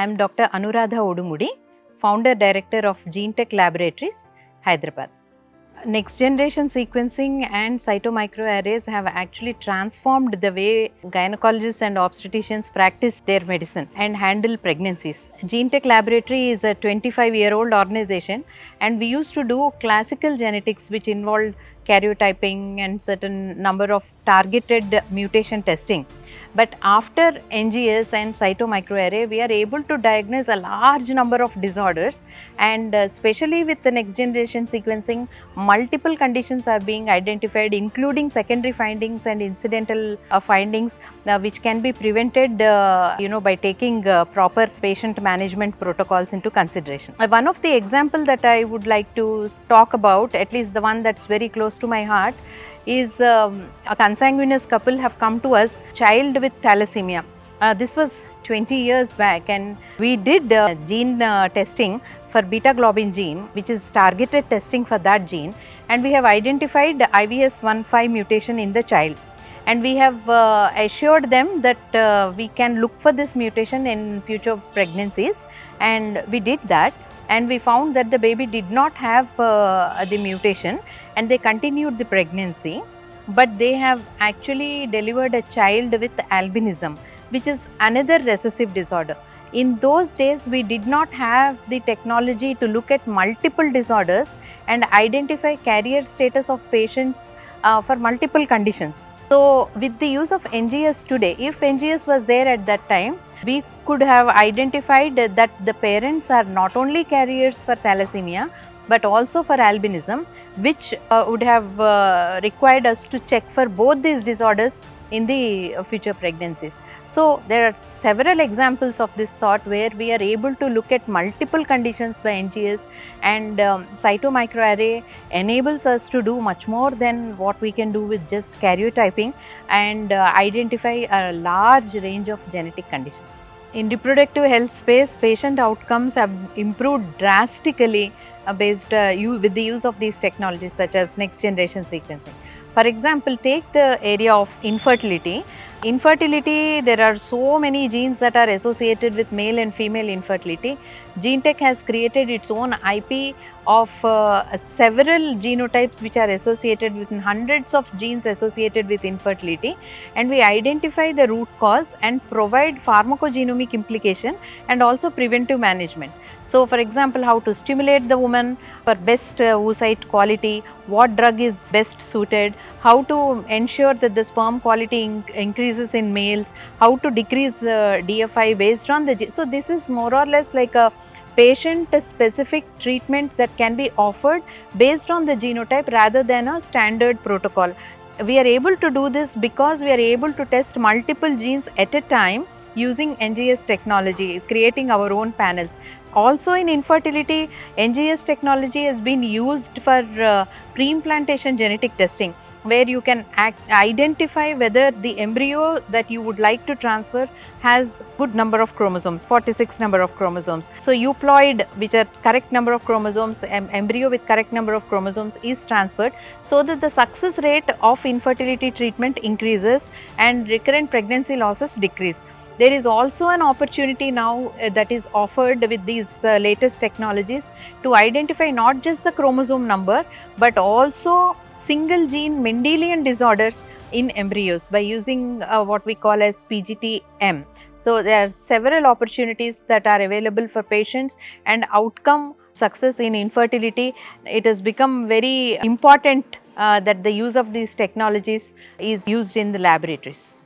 I am Dr. Anuradha Odumudi, Founder Director of GeneTech Laboratories, Hyderabad. Next generation sequencing and cytomicroarrays have actually transformed the way gynecologists and obstetricians practice their medicine and handle pregnancies. GeneTech Laboratory is a 25-year-old organization, and we used to do classical genetics which involved karyotyping and certain number of targeted mutation testing. But after NGS and cytomicroarray, we are able to diagnose a large number of disorders, and especially with the next generation sequencing, multiple conditions are being identified, including secondary findings and incidental findings, which can be prevented by taking proper patient management protocols into consideration. One of the example that I would like to talk about, at least the one that's very close to my heart, is a consanguineous couple have come to us, child with thalassemia. This was 20 years back, and we did gene testing for beta globin gene, which is targeted testing for that gene, and we have identified IVS15 mutation in the child, and we have assured them that we can look for this mutation in future pregnancies, and we did that, and we found that the baby did not have the mutation, and they continued the pregnancy, but they have actually delivered a child with albinism, which is another recessive disorder. In those days, we did not have the technology to look at multiple disorders and identify carrier status of patients for multiple conditions. So, with the use of NGS today, if NGS was there at that time, we could have identified that the parents are not only carriers for thalassemia, but also for albinism, which would have required us to check for both these disorders in the future pregnancies. So, there are several examples of this sort where we are able to look at multiple conditions by NGS, and cytomicroarray enables us to do much more than what we can do with just karyotyping and identify a large range of genetic conditions. In reproductive health space, patient outcomes have improved drastically with the use of these technologies such as next generation sequencing. For example, take the area of infertility. Infertility, there are so many genes that are associated with male and female infertility. GeneTech has created its own IP of several genotypes which are associated with hundreds of genes associated with infertility, and we identify the root cause and provide pharmacogenomic implication and also preventive management. So, for example, how to stimulate the woman for best oocyte quality, what drug is best suited, how to ensure that the sperm quality increases in males, how to decrease DFI based on the so this is more or less like a patient specific treatment that can be offered based on the genotype rather than a standard protocol. We are able to do this because we are able to test multiple genes at a time using NGS technology, creating our own panels. Also in infertility, NGS technology has been used for pre-implantation genetic testing, where you can identify whether the embryo that you would like to transfer has good number of chromosomes, 46 number of chromosomes. So euploid, which are correct number of chromosomes, embryo with correct number of chromosomes is transferred, so that the success rate of infertility treatment increases and recurrent pregnancy losses decrease. There is also an opportunity now that is offered with these latest technologies to identify not just the chromosome number, but also single gene Mendelian disorders in embryos by using what we call as PGT-M. So, there are several opportunities that are available for patients, and outcome success in infertility, it has become very important that the use of these technologies is used in the laboratories.